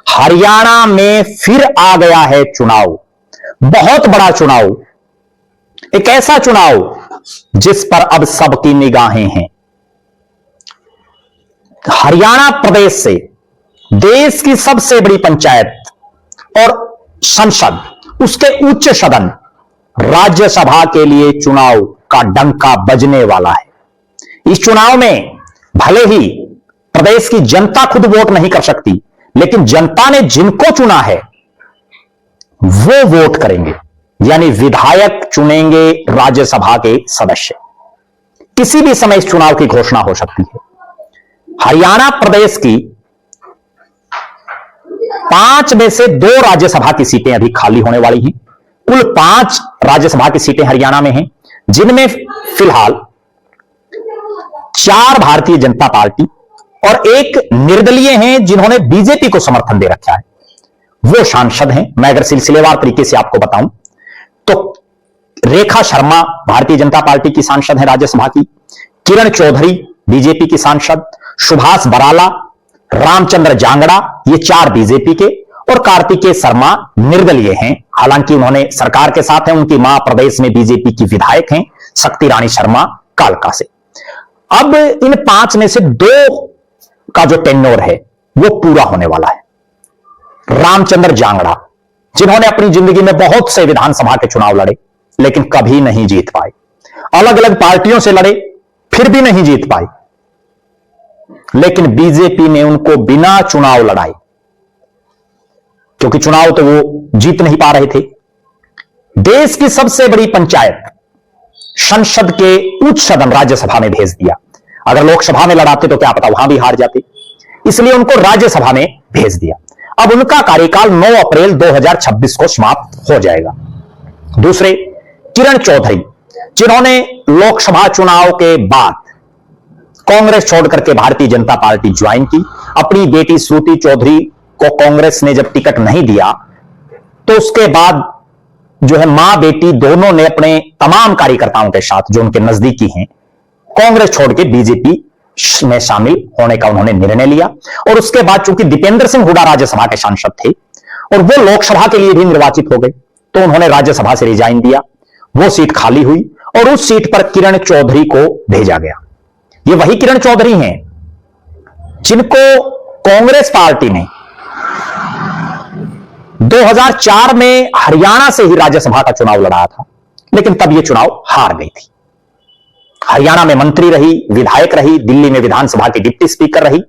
हरियाणा में फिर आ गया है चुनाव, बहुत बड़ा चुनाव, एक ऐसा चुनाव जिस पर अब सबकी निगाहें हैं। हरियाणा प्रदेश से देश की सबसे बड़ी पंचायत और संसद, उसके उच्च सदन राज्यसभा के लिए चुनाव का डंका बजने वाला है। इस चुनाव में भले ही प्रदेश की जनता खुद वोट नहीं कर सकती, लेकिन जनता ने जिनको चुना है वो वोट करेंगे, यानी विधायक चुनेंगे राज्यसभा के सदस्य। किसी भी समय इस चुनाव की घोषणा हो सकती है। हरियाणा प्रदेश की 5 में से 2 राज्यसभा की सीटें अभी खाली होने वाली हैं। कुल 5 राज्यसभा की सीटें हरियाणा में हैं, जिनमें फिलहाल 4 भारतीय जनता पार्टी और 1 निर्दलीय हैं जिन्होंने बीजेपी को समर्थन दे रखा है, वो सांसद हैं। मैं अगर सिलसिलेवार तरीके से आपको बताऊं तो रेखा शर्मा भारतीय जनता पार्टी की सांसद है राज्यसभा की, किरण चौधरी बीजेपी की सांसद, सुभाष बराला, रामचंद्र जांगड़ा, ये 4 बीजेपी के, और कार्तिकेय शर्मा निर्दलीय हैं। हालांकि उन्होंने सरकार के साथ हैं, उनकी मां प्रदेश में बीजेपी की विधायक हैं, शक्ति रानी शर्मा कालका से। अब इन 5 में से 2 का जो टेन्योर है वो पूरा होने वाला है। रामचंद्र जांगड़ा, जिन्होंने अपनी जिंदगी में बहुत से विधानसभा के चुनाव लड़े लेकिन कभी नहीं जीत पाए, अलग अलग पार्टियों से लड़े फिर भी नहीं जीत पाए, लेकिन बीजेपी ने उनको बिना चुनाव लड़ाए, क्योंकि चुनाव तो वो जीत नहीं पा रहे थे, देश की सबसे बड़ी पंचायत संसद के उच्च सदन राज्यसभा में भेज दिया। अगर लोकसभा में लड़ाते तो क्या पता वहां भी हार जाते, इसलिए उनको राज्यसभा में भेज दिया। अब उनका कार्यकाल 9 अप्रैल 2026 को समाप्त हो जाएगा। दूसरे किरण चौधरी, जिन्होंने लोकसभा चुनाव के बाद कांग्रेस छोड़कर के भारतीय जनता पार्टी ज्वाइन की। अपनी बेटी श्रुति चौधरी को कांग्रेस ने जब टिकट नहीं दिया तो उसके बाद जो है मां बेटी दोनों ने अपने तमाम कार्यकर्ताओं के साथ जो उनके नजदीकी हैं कांग्रेस छोड़ के बीजेपी में शामिल होने का उन्होंने निर्णय लिया। और उसके बाद चूंकि दीपेंद्र सिंह हुड्डा राज्यसभा के सांसद थे और वो लोकसभा के लिए भी निर्वाचित हो गए, तो उन्होंने राज्यसभा से रिजाइन दिया। वो सीट खाली हुई और उस सीट पर किरण चौधरी को भेजा गया। ये वही किरण चौधरी हैं जिनको कांग्रेस पार्टी ने 2004 में हरियाणा से ही राज्यसभा का चुनाव लड़ा था, लेकिन तब ये चुनाव हार गई थी। हरियाणा में मंत्री रही, विधायक रही, दिल्ली में विधानसभा की डिप्टी स्पीकर रही,